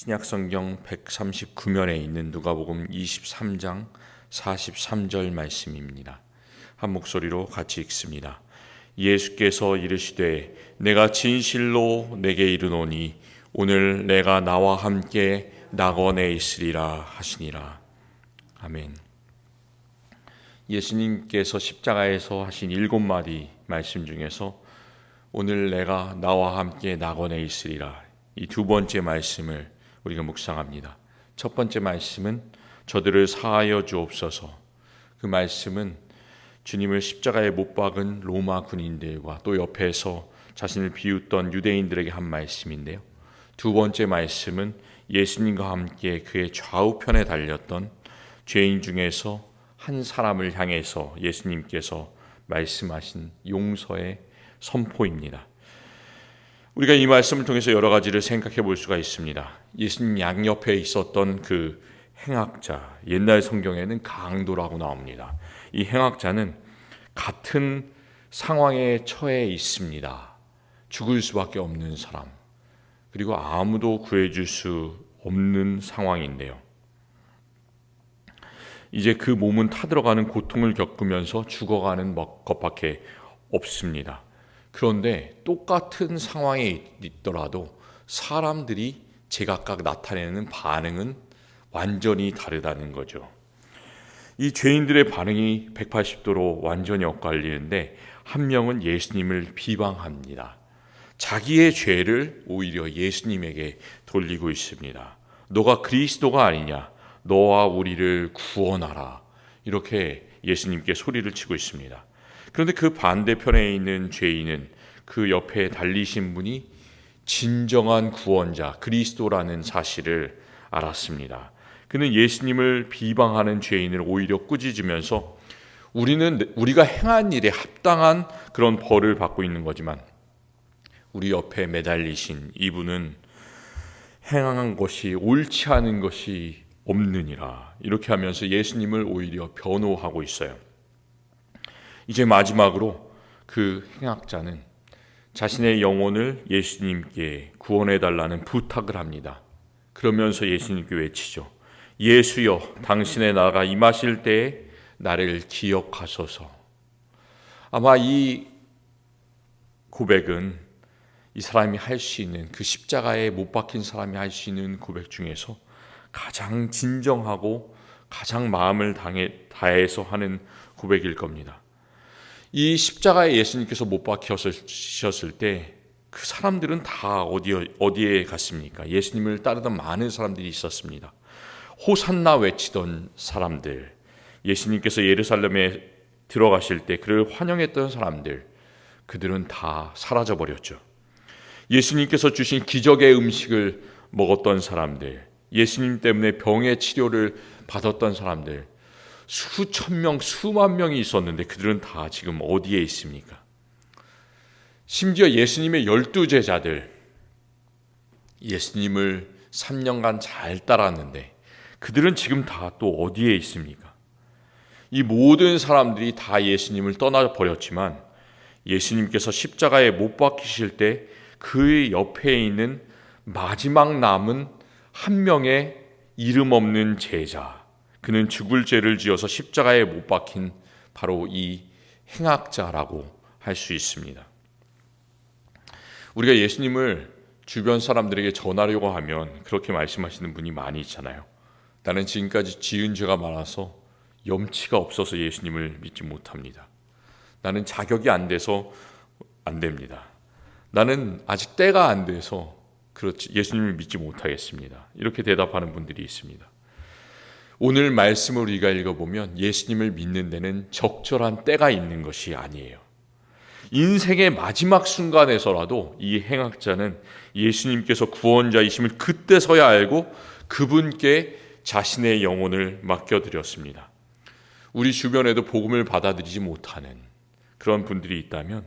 신약성경 139면에 있는 누가복음 23장 43절 말씀입니다. 한 목소리로 같이 읽습니다. 예수께서 이르시되 내가 진실로 내게 이르노니 오늘 내가 나와 함께 낙원에 있으리라 하시니라. 아멘. 예수님께서 십자가에서 하신 7마디 말씀 중에서 오늘 내가 나와 함께 낙원에 있으리라, 이 두 번째 말씀을 우리가 묵상합니다. 첫 번째 말씀은 저들을 사하여 주옵소서. 그 말씀은 주님을 십자가에 못 박은 로마 군인들과 또 옆에서 자신을 비웃던 유대인들에게 한 말씀인데요. 두 번째 말씀은 예수님과 함께 그의 좌우편에 달렸던 죄인 중에서 한 사람을 향해서 예수님께서 말씀하신 용서의 선포입니다. 우리가 이 말씀을 통해서 여러 가지를 생각해 볼 수가 있습니다. 예수님 양옆에 있었던 그 행악자, 옛날 성경에는 강도라고 나옵니다. 이 행악자는 같은 상황에 처해 있습니다. 죽을 수밖에 없는 사람, 그리고 아무도 구해줄 수 없는 상황인데요. 이제 그 몸은 타들어가는 고통을 겪으면서 죽어가는 것밖에 없습니다. 그런데 똑같은 상황에 있더라도 사람들이 제각각 나타내는 반응은 완전히 다르다는 거죠. 이 죄인들의 반응이 180도로 완전히 엇갈리는데 한 명은 예수님을 비방합니다. 자기의 죄를 오히려 예수님에게 돌리고 있습니다. 너가 그리스도가 아니냐, 너와 우리를 구원하라, 이렇게 예수님께 소리를 치고 있습니다. 그런데 그 반대편에 있는 죄인은 그 옆에 달리신 분이 진정한 구원자 그리스도라는 사실을 알았습니다. 그는 예수님을 비방하는 죄인을 오히려 꾸짖으면서 우리가 행한 일에 합당한 그런 벌을 받고 있는 거지만 우리 옆에 매달리신 이분은 행한 것이 옳지 않은 것이 없느니라, 이렇게 하면서 예수님을 오히려 변호하고 있어요. 이제 마지막으로 그 행악자는 자신의 영혼을 예수님께 구원해달라는 부탁을 합니다. 그러면서 예수님께 외치죠. 예수여, 당신의 나라가 임하실 때에 나를 기억하소서. 아마 이 고백은 이 사람이 할 수 있는, 그 십자가에 못 박힌 사람이 할 수 있는 고백 중에서 가장 진정하고 가장 마음을 다해서 하는 고백일 겁니다. 이 십자가에 예수님께서 못 박히셨을 때 그 사람들은 다 어디에 갔습니까? 예수님을 따르던 많은 사람들이 있었습니다. 호산나 외치던 사람들, 예수님께서 예루살렘에 들어가실 때 그를 환영했던 사람들, 그들은 다 사라져버렸죠. 예수님께서 주신 기적의 음식을 먹었던 사람들, 예수님 때문에 병의 치료를 받았던 사람들, 수천 명, 수만 명이 있었는데 그들은 다 지금 어디에 있습니까? 심지어 예수님의 12제자들, 예수님을 3년간 잘 따랐는데 그들은 지금 다 또 어디에 있습니까? 이 모든 사람들이 다 예수님을 떠나버렸지만 예수님께서 십자가에 못 박히실 때 그 옆에 있는 마지막 남은 한 명의 이름 없는 제자, 그는 죽을 죄를 지어서 십자가에 못 박힌 바로 이 행악자라고 할 수 있습니다. 우리가 예수님을 주변 사람들에게 전하려고 하면 그렇게 말씀하시는 분이 많이 있잖아요. 나는 지금까지 지은 죄가 많아서 염치가 없어서 예수님을 믿지 못합니다. 나는 자격이 안 돼서 안 됩니다. 나는 아직 때가 안 돼서 그렇지 예수님을 믿지 못하겠습니다. 이렇게 대답하는 분들이 있습니다. 오늘 말씀을 우리가 읽어보면 예수님을 믿는 데는 적절한 때가 있는 것이 아니에요. 인생의 마지막 순간에서라도 이 행악자는 예수님께서 구원자이심을 그때서야 알고 그분께 자신의 영혼을 맡겨드렸습니다. 우리 주변에도 복음을 받아들이지 못하는 그런 분들이 있다면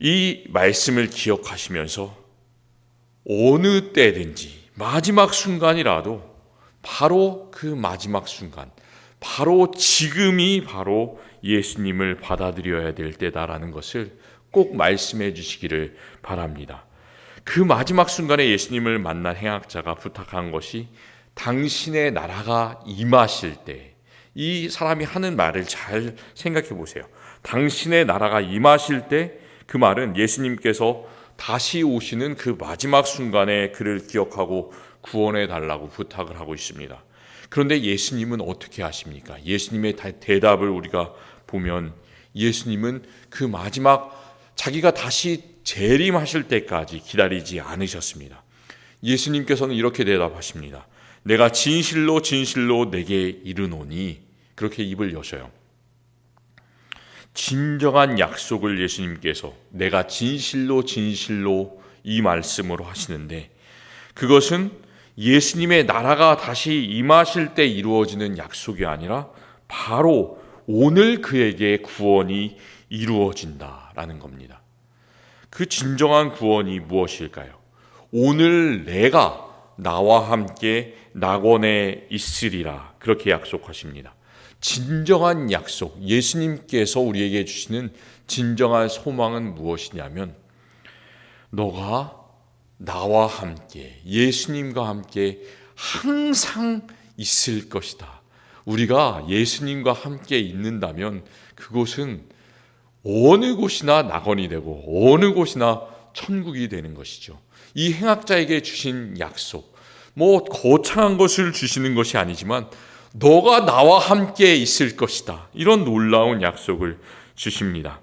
이 말씀을 기억하시면서 어느 때든지 마지막 순간이라도 바로 그 마지막 순간, 바로 지금이 바로 예수님을 받아들여야 될 때다라는 것을 꼭 말씀해 주시기를 바랍니다. 그 마지막 순간에 예수님을 만난 행악자가 부탁한 것이 당신의 나라가 임하실 때, 이 사람이 하는 말을 잘 생각해 보세요. 당신의 나라가 임하실 때, 그 말은 예수님께서 다시 오시는 그 마지막 순간에 그를 기억하고 구원해 달라고 부탁을 하고 있습니다. 그런데 예수님은 어떻게 하십니까? 예수님의 대답을 우리가 보면 예수님은 그 마지막 자기가 다시 재림하실 때까지 기다리지 않으셨습니다. 예수님께서는 이렇게 대답하십니다. 내가 진실로 진실로 내게 이르노니, 그렇게 입을 여셔요. 진정한 약속을 예수님께서 내가 진실로 진실로 이 말씀으로 하시는데, 그것은 예수님의 나라가 다시 임하실 때 이루어지는 약속이 아니라 바로 오늘 그에게 구원이 이루어진다라는 겁니다. 그 진정한 구원이 무엇일까요? 오늘 내가 나와 함께 낙원에 있으리라, 그렇게 약속하십니다. 진정한 약속, 예수님께서 우리에게 주시는 진정한 소망은 무엇이냐면, 너가 나와 함께, 예수님과 함께 항상 있을 것이다. 우리가 예수님과 함께 있는다면 그곳은 어느 곳이나 낙원이 되고 어느 곳이나 천국이 되는 것이죠. 이 행악자에게 주신 약속, 거창한 것을 주시는 것이 아니지만 너가 나와 함께 있을 것이다, 이런 놀라운 약속을 주십니다.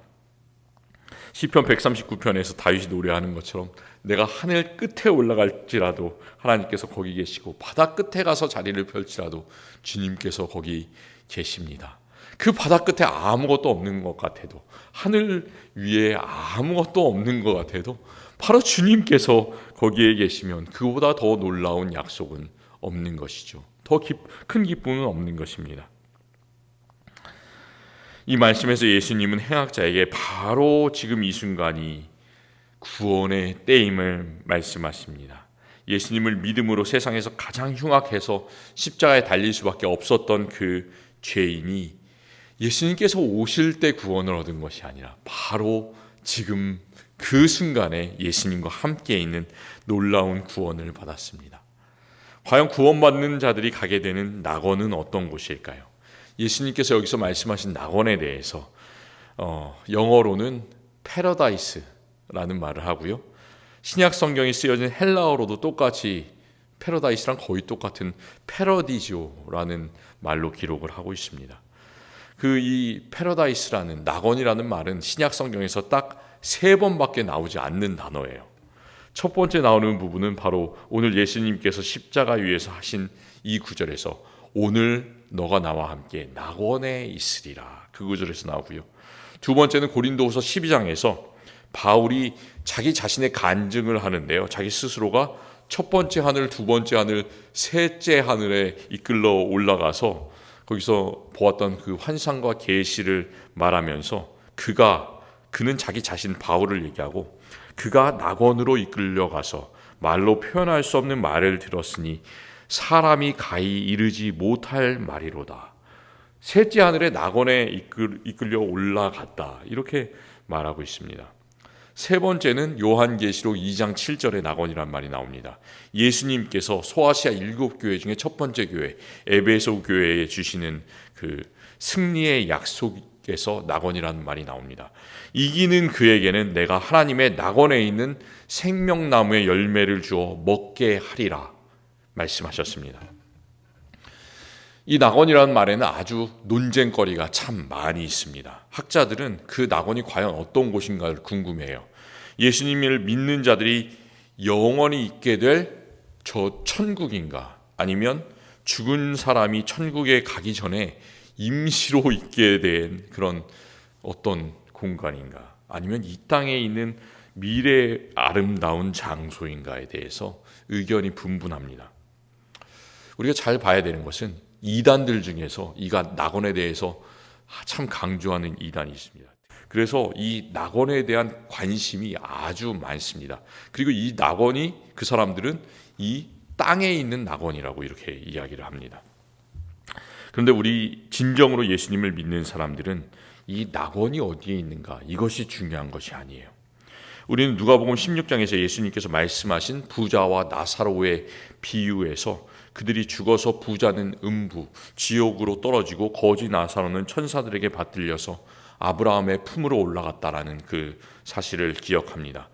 시편 139편에서 다윗이 노래하는 것처럼 내가 하늘 끝에 올라갈지라도 하나님께서 거기 계시고 바다 끝에 가서 자리를 펼치라도 주님께서 거기 계십니다. 그 바다 끝에 아무것도 없는 것 같아도, 하늘 위에 아무것도 없는 것 같아도 바로 주님께서 거기에 계시면 그보다 더 놀라운 약속은 없는 것이죠. 더 큰 기쁨은 없는 것입니다. 이 말씀에서 예수님은 행악자에게 바로 지금 이 순간이 구원의 때임을 말씀하십니다. 예수님을 믿음으로 세상에서 가장 흉악해서 십자가에 달릴 수밖에 없었던 그 죄인이 예수님께서 오실 때 구원을 얻은 것이 아니라 바로 지금 그 순간에 예수님과 함께 있는 놀라운 구원을 받았습니다. 과연 구원받는 자들이 가게 되는 낙원은 어떤 곳일까요? 예수님께서 여기서 말씀하신 낙원에 대해서 영어로는 패러다이스라는 말을 하고요, 신약 성경에 쓰여진 헬라어로도 똑같이 패러다이스랑 거의 똑같은 패러디조라는 말로 기록을 하고 있습니다. 이 패러다이스라는, 낙원이라는 말은 신약 성경에서 딱 3번밖에 나오지 않는 단어예요. 첫 번째 나오는 부분은 바로 오늘 예수님께서 십자가 위에서 하신 이 구절에서 오늘 너가 나와 함께 낙원에 있으리라, 그 구절에서 나오고요. 두 번째는 고린도후서 12장에서 바울이 자기 자신의 간증을 하는데요, 자기 스스로가 첫 번째 하늘, 두 번째 하늘, 셋째 하늘에 이끌러 올라가서 거기서 보았던 그 환상과 계시를 말하면서 그는 자기 자신 바울을 얘기하고, 그가 낙원으로 이끌려가서 말로 표현할 수 없는 말을 들었으니 사람이 가히 이르지 못할 말이로다. 셋째 하늘에 낙원에 이끌려 올라갔다, 이렇게 말하고 있습니다. 세 번째는 요한계시록 2장 7절에 낙원이란 말이 나옵니다. 예수님께서 소아시아 7교회 중에 첫 번째 교회 에베소 교회에 주시는 그 승리의 약속에서 낙원이라는 말이 나옵니다. 이기는 그에게는 내가 하나님의 낙원에 있는 생명나무의 열매를 주어 먹게 하리라 말씀하셨습니다. 이 낙원이라는 말에는 아주 논쟁거리가 참 많이 있습니다. 학자들은 그 낙원이 과연 어떤 곳인가를 궁금해해요. 예수님을 믿는 자들이 영원히 있게 될 저 천국인가, 아니면 죽은 사람이 천국에 가기 전에 임시로 있게 된 그런 어떤 공간인가, 아니면 이 땅에 있는 미래의 아름다운 장소인가에 대해서 의견이 분분합니다. 우리가 잘 봐야 되는 것은 이단들 중에서 이 낙원에 대해서 참 강조하는 이단이 있습니다. 그래서 이 낙원에 대한 관심이 아주 많습니다. 그리고 이 낙원이, 그 사람들은 이 땅에 있는 낙원이라고 이렇게 이야기를 합니다. 그런데 우리 진정으로 예수님을 믿는 사람들은 이 낙원이 어디에 있는가, 이것이 중요한 것이 아니에요. 우리는 누가복음 16장에서 예수님께서 말씀하신 부자와 나사로의 비유에서 그들이 죽어서 부자는 음부, 지옥으로 떨어지고 거지 나사로는 천사들에게 받들려서 아브라함의 품으로 올라갔다라는 그 사실을 기억합니다.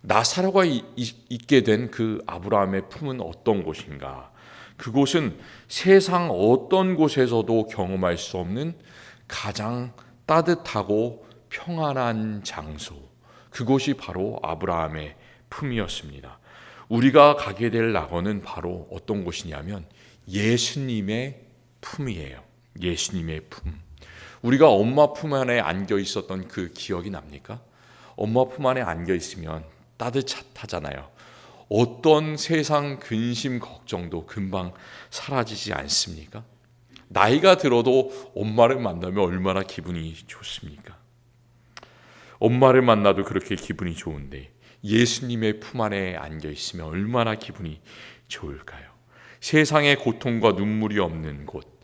나사로가 있게 된 그 아브라함의 품은 어떤 곳인가? 그곳은 세상 어떤 곳에서도 경험할 수 없는 가장 따뜻하고 평안한 장소, 그곳이 바로 아브라함의 품이었습니다. 우리가 가게 될 낙원은 바로 어떤 곳이냐면 예수님의 품이에요. 예수님의 품. 우리가 엄마 품 안에 안겨 있었던 그 기억이 납니까? 엄마 품 안에 안겨 있으면 따뜻하잖아요. 어떤 세상 근심 걱정도 금방 사라지지 않습니까? 나이가 들어도 엄마를 만나면 얼마나 기분이 좋습니까? 엄마를 만나도 그렇게 기분이 좋은데 예수님의 품 안에 안겨 있으면 얼마나 기분이 좋을까요? 세상의 고통과 눈물이 없는 곳,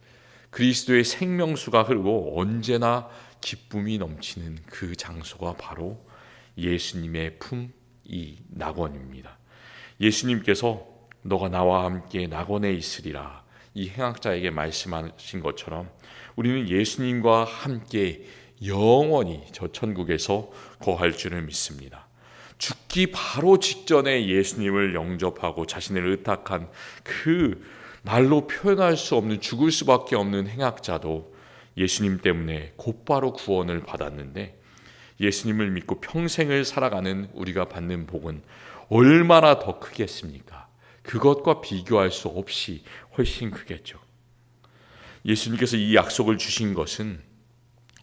그리스도의 생명수가 흐르고 언제나 기쁨이 넘치는 그 장소가 바로 예수님의 품, 이 낙원입니다. 예수님께서 너가 나와 함께 낙원에 있으리라 이 행악자에게 말씀하신 것처럼 우리는 예수님과 함께 영원히 저 천국에서 거할 줄을 믿습니다. 죽기 바로 직전에 예수님을 영접하고 자신을 의탁한 그 말로 표현할 수 없는 죽을 수밖에 없는 행악자도 예수님 때문에 곧바로 구원을 받았는데 예수님을 믿고 평생을 살아가는 우리가 받는 복은 얼마나 더 크겠습니까? 그것과 비교할 수 없이 훨씬 크겠죠. 예수님께서 이 약속을 주신 것은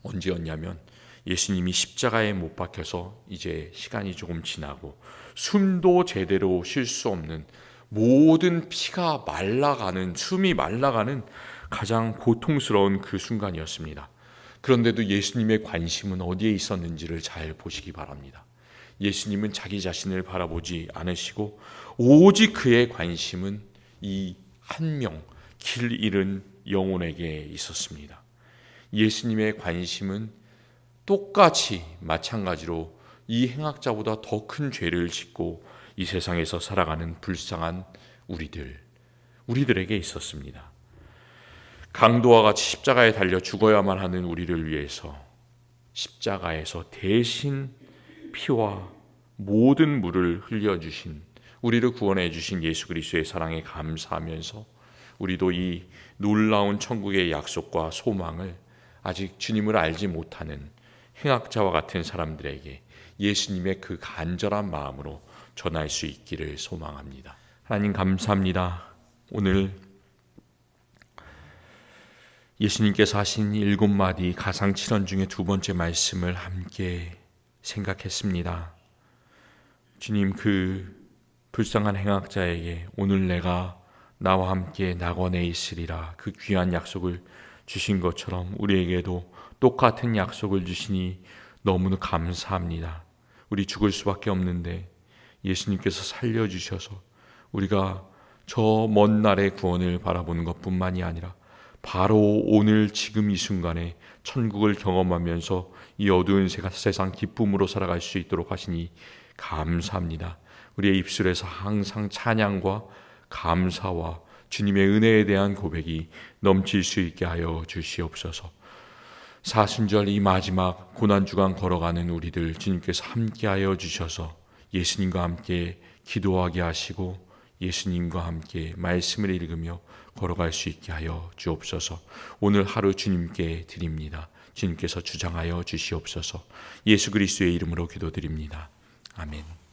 언제였냐면 예수님이 십자가에 못 박혀서 이제 시간이 조금 지나고 숨도 제대로 쉴 수 없는 모든 피가 말라가는, 숨이 말라가는 가장 고통스러운 그 순간이었습니다. 그런데도 예수님의 관심은 어디에 있었는지를 잘 보시기 바랍니다. 예수님은 자기 자신을 바라보지 않으시고 오직 그의 관심은 이 한 명, 길 잃은 영혼에게 있었습니다. 예수님의 관심은 똑같이 마찬가지로 이 행악자보다 더 큰 죄를 짓고 이 세상에서 살아가는 불쌍한 우리들에게 있었습니다. 강도와 같이 십자가에 달려 죽어야만 하는 우리를 위해서 십자가에서 대신 피와 모든 물을 흘려주신, 우리를 구원해 주신 예수 그리스도의 사랑에 감사하면서 우리도 이 놀라운 천국의 약속과 소망을 아직 주님을 알지 못하는 행악자와 같은 사람들에게 예수님의 그 간절한 마음으로 전할 수 있기를 소망합니다. 하나님 감사합니다. 오늘 예수님께서 하신 7마디 가상칠언 중에 두 번째 말씀을 함께 생각했습니다. 주님, 그 불쌍한 행악자에게 오늘 내가 나와 함께 낙원에 있으리라 그 귀한 약속을 주신 것처럼 우리에게도 똑같은 약속을 주시니 너무나 감사합니다. 우리 죽을 수밖에 없는데 예수님께서 살려주셔서 우리가 저 먼 날의 구원을 바라보는 것뿐만이 아니라 바로 오늘 지금 이 순간에 천국을 경험하면서 이 어두운 세상 기쁨으로 살아갈 수 있도록 하시니 감사합니다. 우리의 입술에서 항상 찬양과 감사와 주님의 은혜에 대한 고백이 넘칠 수 있게 하여 주시옵소서. 사순절 이 마지막 고난주간 걸어가는 우리들 주님께서 함께하여 주셔서 예수님과 함께 기도하게 하시고 예수님과 함께 말씀을 읽으며 걸어갈 수 있게 하여 주옵소서. 오늘 하루 주님께 드립니다. 주님께서 주장하여 주시옵소서. 예수 그리스도의 이름으로 기도드립니다. 아멘.